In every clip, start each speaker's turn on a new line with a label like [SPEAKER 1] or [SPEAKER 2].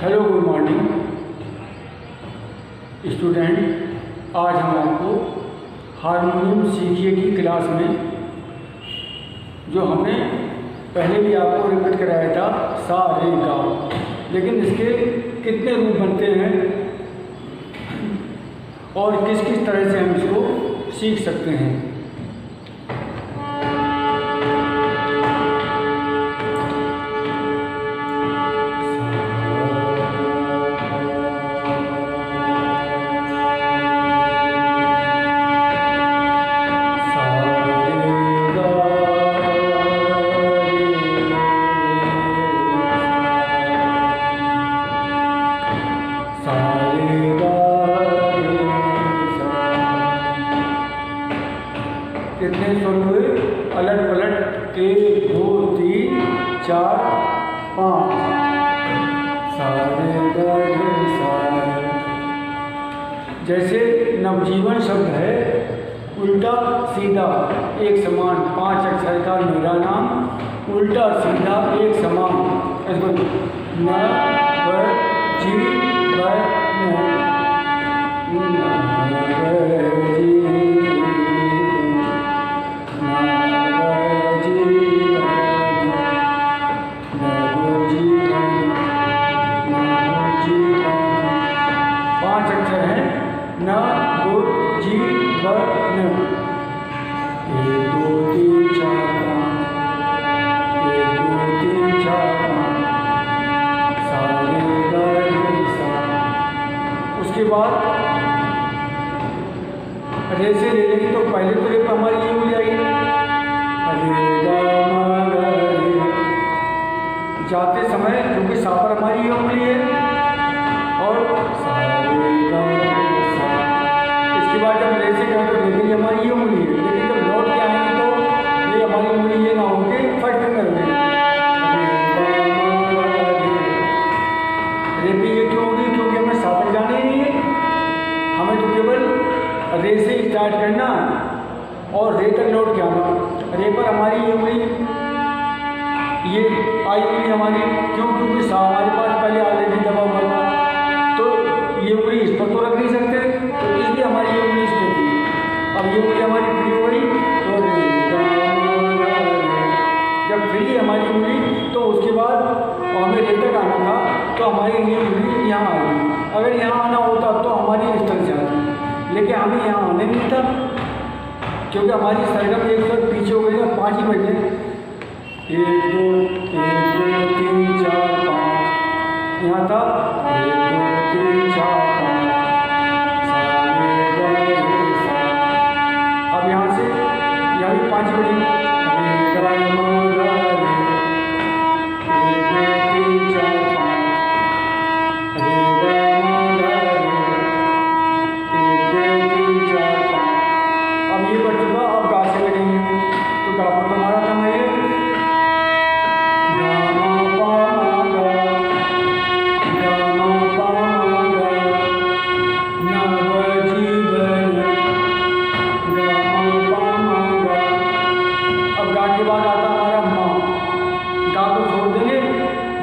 [SPEAKER 1] Hello, good morning student. आज हम आपको हारमोनियम सीखिए की क्लास में जो हमने पहले भी आपको रिपीट कराया था सा रे गा, लेकिन इसके कितने रूप बनते हैं और किस किस तरह से हम इसको सीख सकते हैं। कितने स्वर हुए? अलट पलट 1 2 3 4 5 सा रे गा रे सा। जैसे नवजीवन शब्द है, उल्टा सीधा एक समान 5 अक्षर का मेरा नाम, उल्टा सीधा एक समान न व जी व न। न गो जी ब न। 1 2 3 4 5 1 2 3 4 5 सा रे गा रे सा। उसके बाद रे से ले लेंगे तो पहले तो रे पर हमारी ये हो जाएगी रे गा मा गा रे। जाते समय क्योंकि सा पर हमारी ये उंगली है और सा रे गा बाद जब रे से करें तो रे भी हमारी ये उंगली है, लेकिन जब लौट के आएंगे तो ये हमारी उंगली ये ना होके फर्स्ट फिंगर में रे भी ये क्यों होगी? क्योंकि हमें सा तक जाना ही नहीं है, हमें तो केवल रे से स्टार्ट करना और रे तक लौट के आना। रे पर हमारी ये उंगली ये आई उंगली हमारी क्यों? क्योंकि सा हमारे पास पहले ऑलरेडी दबा हुआ था, तो ये उंगली इस पर तो रख नहीं सकते, तो इसलिए हमारी ये उंगली इस पर थी। अब ये उंगली हमारी फ्री हो गई तो रे गा मा गा रे। जब फ्री हमारी उंगली तो उसके बाद हमें रे तक आना था, तो हमारी ये उंगली यहाँ आ गई। अगर यहाँ आना होता तो हमारी इस तरह से आती, लेकिन हमें यहाँ आने नहीं था क्योंकि हमारी सरगम एक स्वर पीछे हो गई ना। 5 ही बजे 1 2 3 4 5 यहाँ था 1 2 3 4 5 सा रे गा रे सा। अब यहाँ से यहाँ भी 5 बजे रे गा मा गा रे 1 2 3 4 5 रे गा मा गा रे 1 2 3 4 5। अब ये बढ़ चुका, अब गा से लगेंगे तो गा पर हमारा था मैं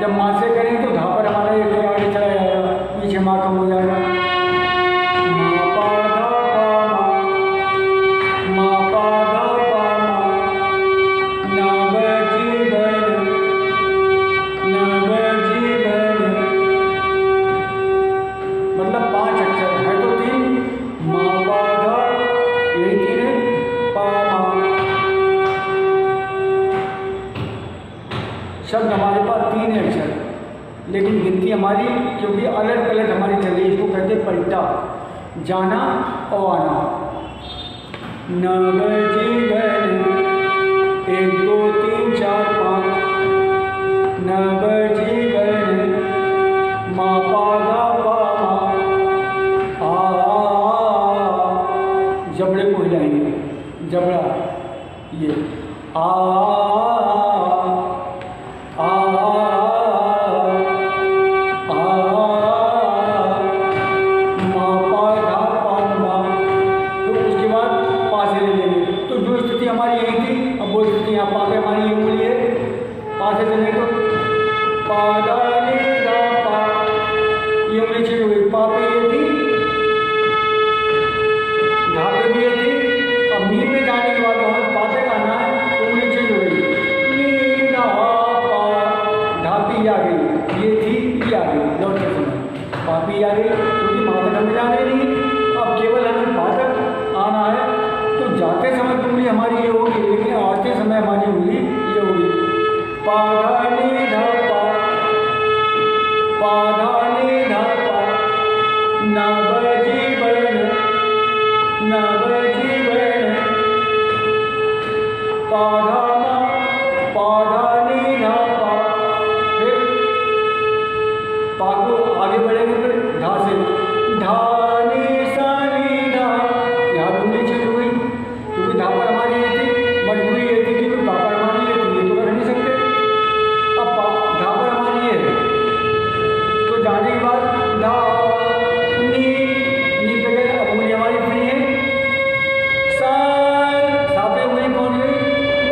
[SPEAKER 1] जब माँ से करेंगे तो धा पर हमारा एक आगे चला जाएगा, पीछे माँ कम हो जाएगा। माँ पा धा पा माँ पा धा पा ना बजी बन मतलब 5 अक्षर है तो 3 माँ पा धा, यही 3 है पा मा। शब्द हमारे पास 3 अक्षर, लेकिन गिनती हमारी क्योंकि अलट पलट हमारी चल रही है, इसको कहते हैं पलटा, जाना और आना। न बजी बन 1 2 3 4 5 न बजी बन मा पा धा पा मा आ। जबड़े को हिलाएंगे, जबड़ा ये आ हमारी यही थी। अब वो स्थिति यहाँ पा पे हमारी ये उंगली है, पा से चले तो पा दा नी दा पा पापी आ गई, ये थी, ये आ गई लौटते समय, पापी आ गई क्योंकि वहाँ तक हमें जाने नहीं, अब केवल हमें वहाँ तक आना है। तो जाते समय की उंगली हमारी ये होगी, लेकिन आते समय हमारी उंगली ये होगी। पा धा नि धा पा, पा धा नि धा पा, नव जीवन, नव जीवन, पा धा मा, पा धा नि धा पा, फिर पा को आगे बढ़ेंगे, फिर धा से धा नि सा नि धा, यहाँ उंगली चेंज हो गई क्योंकि धा पर हमारी ये थी, मजबूरी ये थी क्योंकि पा पर हमारी ये थी, ये तो कर नहीं सकते। अब धा पर हमारी ये है, तो जाने के बाद धा नी पे गए, अब उंगली हमारी फ्री है, सा पे उंगली पहुंच गई,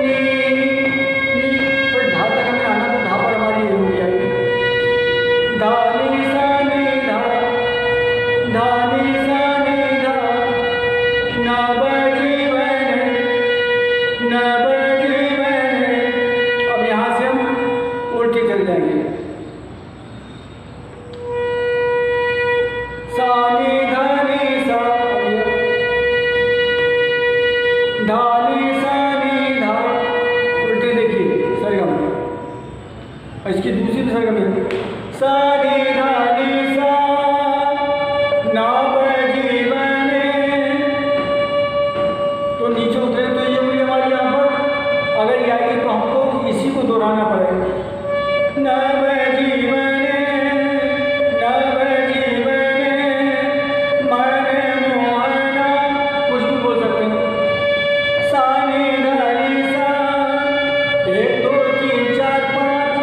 [SPEAKER 1] नी, फिर धा तक हमें आना, तो धा पर हमारी ये उंगली आएगी, धा नी सा नी धा, धा नी सा नी धा, नव जीवन, नव जीवन। अब यहाँ से हम उल्टी चल जाएंगे, सा नी धा नी सा, धा नी सा नी धा, उल्टी देखिए सरगम, और इसकी दूसरी भी सरगम है, सा नी धा नी सा, नव जीवन। तो नीचे उतरे तो ये उंगली हमारी यहाँ पर अगर ये आएगी तो हमको इसी को दोहराना पड़ेगा, नव जीवन, नव जीवन, मन मोहना, कुछ भी बोल सकते हैं, सा नी धा नी सा, 1 2 3 4 5,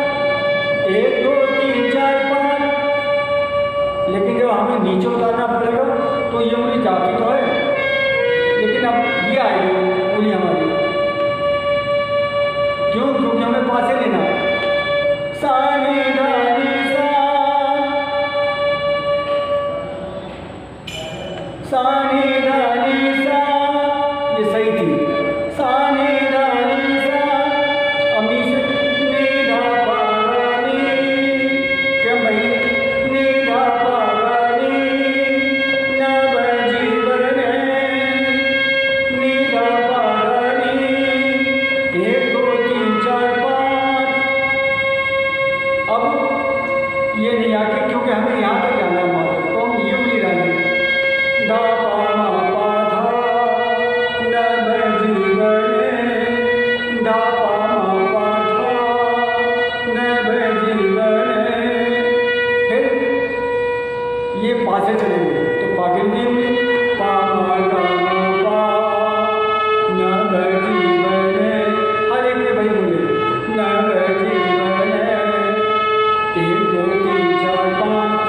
[SPEAKER 1] 1 2 3 4 5। लेकिन जब हमें नीचे उतारना पड़ेगा तो ये उंगली जाती तो है, लेकिन अब ये आएगी उंगली हमारी, क्यों? क्योंकि हमें पासे लेना है, सा नी धा नी सा, सा नी धा नी सा, ये सही थी, सा नी धा नी सा, अब नी से नी धा पा गा नी, क्या भाई, नी धा पा गा नी, नव जीवन, नी धा पा गा नी, 1 2 3 4 5। अब ये नहीं आके क्योंकि हमें यहाँ तक जाना है वहाँ तक, तो हम ये उंगली डालेंगे, धा पा मा पा धा, नव जीवन, धा पा मा पा धा, नव जीवन। फिर ये पा से चलेंगे तो पा के लिए उंगली, पा मा गा मा पा, नव जीवन, हर एक में भाई बोले, नव जीवन, 1 2 3 4 5,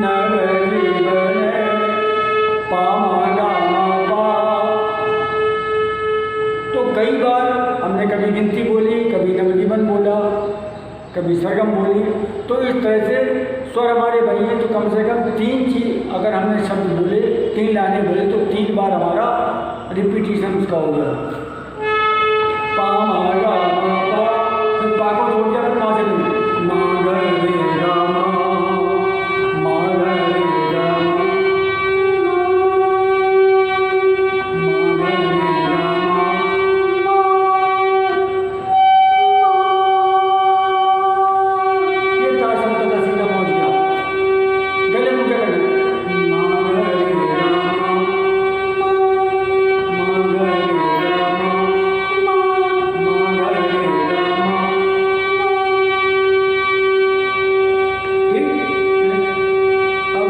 [SPEAKER 1] नव जीवन, पा मा गा मा पा। तो कई बार हमने कभी गिनती बोली, कभी नवजीवन बोला, कभी सरगम बोली, तो इस तरह से स्वर हमारे बनिए। तो कम से कम 3 चीज अगर हमने शब्द बोले, 3 लाइनें बोले, तो 3 बार हमारा रिपीटिशन उसका हो गया, पा मा गा मा पा, फिर पा को छोड़ दिया, फिर मा से नहीं, मा गा रे गा मा, मा गा रे गा मा, मा गा रे गा मा, ये तार शब्द का सीधा पहुंच गया, गले में क्या करना, मा गा रे गा मा, मा गा रे गा मा, मा गा रे गा मा, ठीक। अब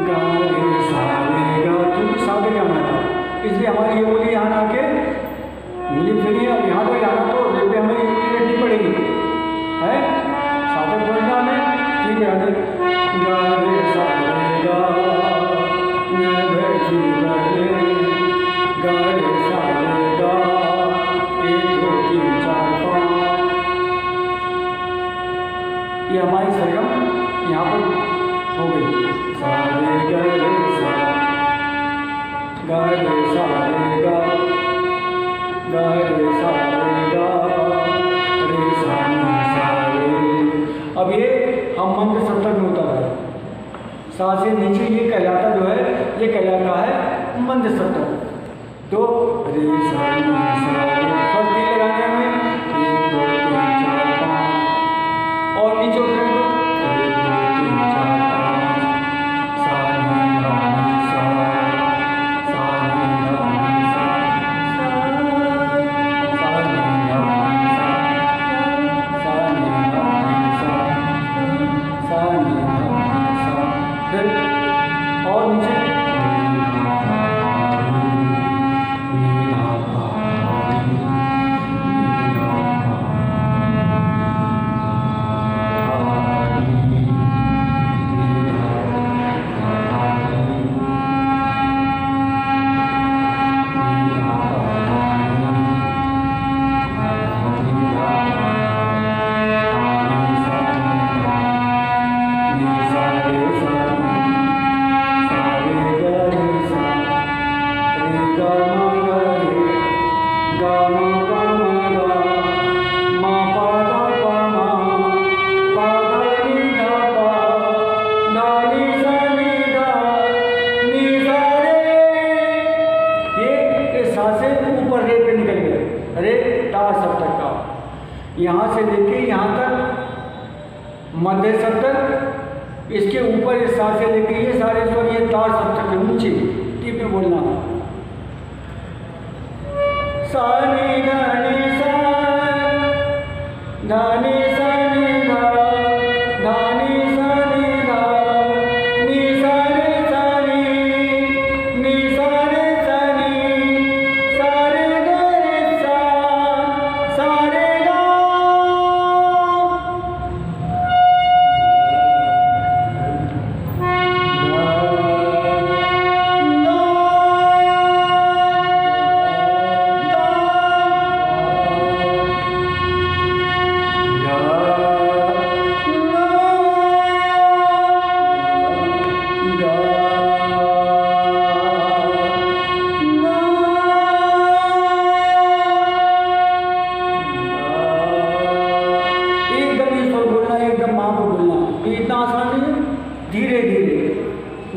[SPEAKER 1] गा रे सा रे गा, क्योंकि सा पे जाना था, इसलिए हमारी ये उंगली यहाँ आके उंगली फिर अब यहाँ तक जाना, तो रे पे हमें उंगली रखनी पड़ेगी, है सा तक पहुँचना हमें, ठीक है। गा रे सा रे गा, नव जीवन, गा रे सा रे गा, 1 2 3 4 5। ये हमारी सरगम यहाँ पर हो गई, सा रे गा रे सा, गा रे सा रे गा, गा रे सा रे गा, रे सा नी सा रे, सा से नीचे ये कहलाता जो है, ये कहलाता है मंद सप्तक। तो रे सा नी सा रे तीन लगाने में 1 2 3 4 5 और नीचे उतरेंगे तो 1 2 3 4 5 सा नी धा नी सा नी धा नी सा सा नी धा नी सा नी धा नी सा सा नी धा नी सा। फिर और नीचे यहाँ से लेके यहाँ तक मध्य सप्तक, इसके ऊपर इस सा से लेके ये सारे स्वर ये तार सप्तक के ऊंचे टीप में बोलना। सा नी धा नी सा धा नी सा नी धा धा नी सा नी धा नी सा रे सा नी सा रे सा नी सा रे गा रे सा रे गा।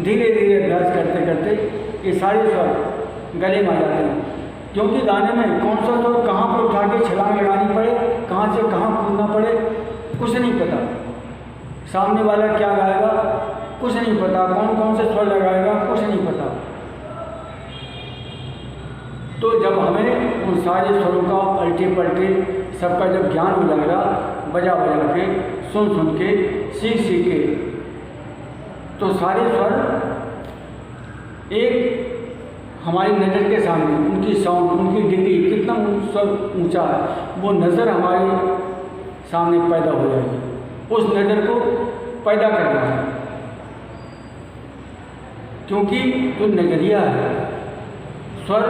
[SPEAKER 1] धीरे धीरे अभ्यास करते करते ये सारे स्वर गले में आ जाते हैं, क्योंकि गाने में कौन सा स्वर कहाँ पर उठा के छलांग लगानी पड़े, कहाँ से कहाँ कूदना पड़े, कुछ नहीं पता। सामने वाला क्या गाएगा कुछ नहीं पता, कौन कौन से स्वर लगाएगा कुछ नहीं पता। तो जब हमें उन सारे स्वरों का पलटे पलटे सबका जब ज्ञान हो जाएगा, बजा बजा के सुन के सीख के, तो सारे स्वर एक हमारी नज़र के सामने उनकी साउंड, उनकी डिग्री कितना स्वर ऊंचा है वो नज़र हमारे सामने पैदा हो जाएगी। उस नज़र को पैदा करना है, क्योंकि जो नज़रिया है स्वर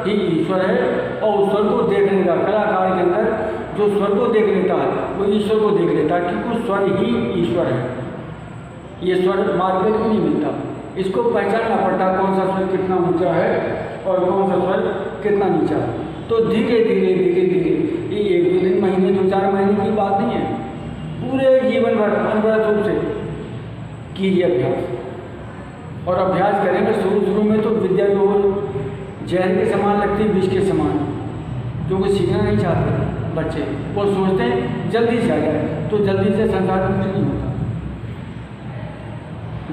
[SPEAKER 1] ही ईश्वर है, और उस स्वर को देखने का कलाकार के अंदर जो स्वर को देख लेता है वो ईश्वर को देख लेता है, क्योंकि स्वर ही ईश्वर है। ये स्वर मार्केट में नहीं मिलता, इसको पहचानना पड़ता कौन सा स्वर कितना ऊंचा है और कौन सा स्वर कितना नीचा है। तो धीरे धीरे धीरे धीरे, ये 1 2 दिन महीने 2 4 महीने की बात नहीं है, पूरे जीवन भर अनवरत रूप से कीजिए अभ्यास। और अभ्यास करेंगे शुरू में तो विद्या जो जहर के समान लगती है, विष के समान, क्योंकि सीखना नहीं चाहते बच्चे, वो सोचते हैं जल्दी से आ जाए, तो जल्दी से संसार में कुछ नहीं होता,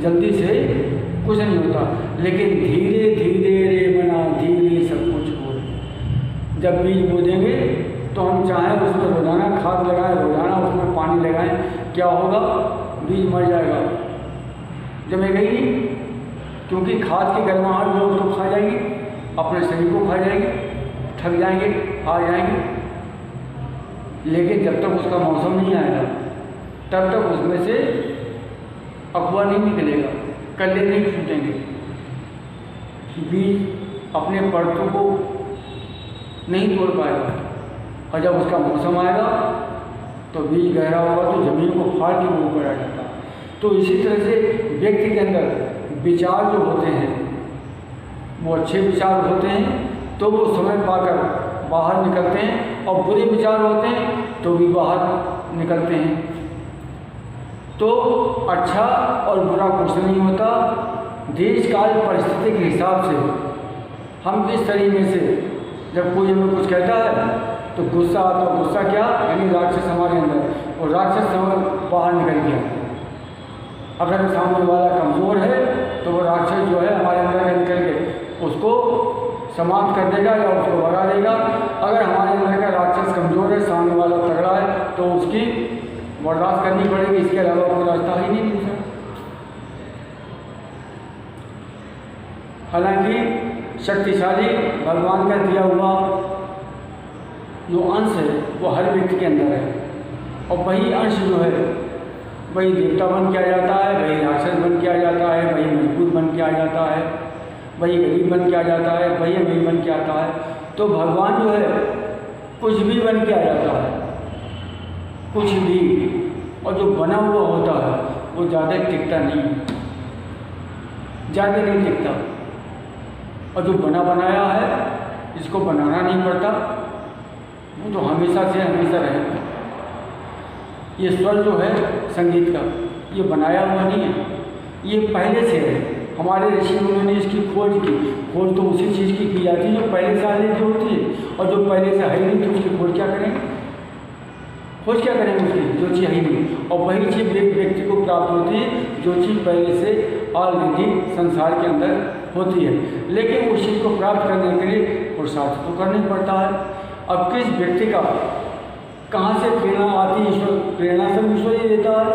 [SPEAKER 1] जल्दी से कुछ नहीं होता। लेकिन धीरे धीरे रे बना धीरे सब कुछ हो। जब बीज बो देंगे तो हम चाहें उसमें रोजाना खाद लगाएं, रोजाना उसमें पानी लगाएं, क्या होगा बीज मर जाएगा, जमेगा ही नहीं, क्योंकि खाद की गर्माहट जो उसको खा जाएगी, अपने शरीर को खा जाएगी, थक जाएंगे, हार जाएंगे। लेकिन जब तक उसका मौसम नहीं आएगा तब तक उसमें से अफवाह नहीं निकलेगा, कल्ले नहीं फूटेंगे, बीज अपने परतों को नहीं तोड़ पाएगा। और जब उसका मौसम आएगा तो बीज गहरा होगा तो ज़मीन को फाड़ के वो ऊपर आ जाता। तो इसी तरह से व्यक्ति के अंदर विचार जो होते हैं वो अच्छे विचार होते हैं तो वो समय पाकर बाहर निकलते हैं, और बुरे विचार होते हैं तो भी बाहर निकलते हैं। तो अच्छा और बुरा कुछ नहीं होता। देश काल परिस्थिति के हिसाब से हम इस तरीके से जब कोई हमें कुछ कहता है तो गुस्सा आता, गुस्सा क्या यानी राक्षस हमारे अंदर, और राक्षस बाहर निकल गया। अगर सामने वाला कमज़ोर है तो वो राक्षस जो है हमारे अंदर का निकल के उसको समाप्त कर देगा या उसको भगा देगा। अगर हमारे अंदर का राक्षस कमज़ोर है, सामने वाला तगड़ा है, तो उसकी बर्दाश्त करनी पड़ेगी, इसके अलावा कोई रास्ता ही नहीं दूसरा। हालांकि शक्तिशाली भगवान का दिया हुआ जो अंश है वो हर व्यक्ति के अंदर है, और वही अंश जो है वही देवता बन के आ जाता है, वही राक्षस बन के आ जाता है, वही मजबूत बन के आ जाता है, वही गरीब बन के आ जाता है, वही अमीर बन के आता है। तो भगवान जो है कुछ भी बन के आ जाता है, कुछ भी, और जो बना हुआ होता है वो ज़्यादा टिकता नहीं, ज़्यादा नहीं टिकता, और जो बना बनाया है इसको बनाना नहीं पड़ता, वो तो हमेशा से हमेशा रहेगा। ये स्वर जो है संगीत का, ये बनाया हुआ नहीं है, ये पहले से है। हमारे ऋषि मुनियों ने इसकी खोज की। खोज तो उसी चीज़ की जाती है जो पहले से आने की होती है, और जो पहले से है नहीं तो उसकी खोज क्या करेंगे? खोज क्या करेंगे उसकी? जो चीज़ है नहीं, और वही चीज़ व्यक्ति को प्राप्त होती है जो चीज़ पहले से ऑलरेडी संसार के अंदर होती है। लेकिन उस चीज़ को प्राप्त करने के लिए पुरुषार्थ तो करना ही पड़ता है। अब किस व्यक्ति का कहाँ से प्रेरणा आती है? ईश्वर, प्रेरणा सब ईश्वर ही देता है,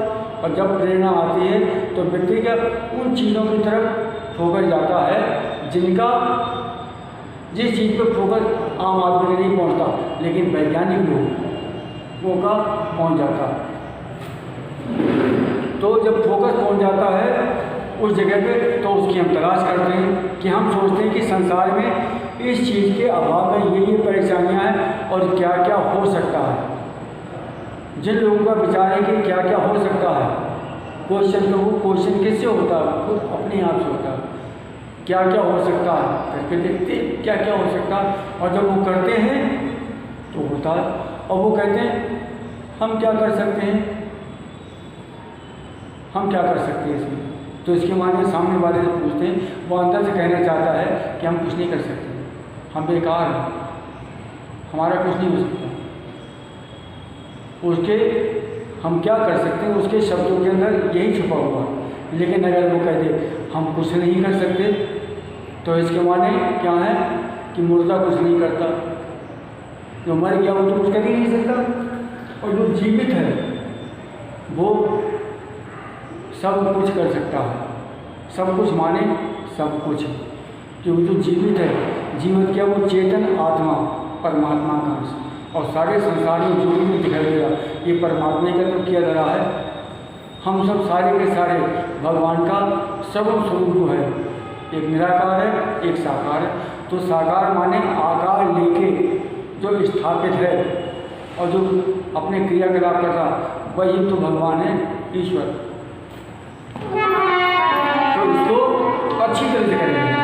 [SPEAKER 1] और जब प्रेरणा आती है तो व्यक्ति का उन चीज़ों की तरफ फोकस जाता है जिनका जिस चीज़ पर फोकस आम आदमी नहीं पहुंचता, लेकिन वैज्ञानिक लोगों का पहुंच जाता है। तो जब फोकस पहुंच जाता है उस जगह पे, तो उसकी हम तलाश करते हैं कि हम सोचते हैं कि संसार में इस चीज़ के अभाव में ये परेशानियां हैं और क्या क्या हो सकता है। जिन लोगों का विचार है कि क्या क्या हो सकता है, क्वेश्चन तो वो क्वेश्चन किससे होता है? खुद अपने आप से होता है। क्या क्या हो सकता है करके देखते हैं क्या क्या हो सकता है, और जब वो करते हैं तो होता है, और वो कहते हैं हम क्या कर सकते हैं, हम क्या कर सकते हैं इसमें। तो इसके माने सामने वाले से पूछते हैं, वो अंदर से कहना चाहता है कि हम कुछ नहीं कर सकते, हम बेकार हैं, हमारा कुछ नहीं हो सकता। उसके हम क्या कर सकते हैं, उसके शब्दों के अंदर यही छुपा हुआ है। लेकिन अगर वो कह दे हम कुछ नहीं कर सकते, तो इसके माने क्या है कि मुर्दा कुछ नहीं करता, जो मर गया वो तो कुछ कर ही नहीं सकता, और जो जीवित है वो सब कुछ कर सकता है। सब कुछ माने सब कुछ, क्योंकि जो जीवित है, जीवित क्या वो चेतन आत्मा परमात्मा का अंश, और सारे संसार में जो भी दिखाई दे रहा ये परमात्मा का तो किया जा रहा है। हम सब सारे के सारे भगवान का सबम स्वरूप जो है, एक निराकार है एक साकार है। तो साकार माने आकार लेके जो स्थापित है और जो अपने क्रियाकलाप कर रहा, वही तो भगवान है, ईश्वर। तो इसको अच्छी तरह से करेंगे।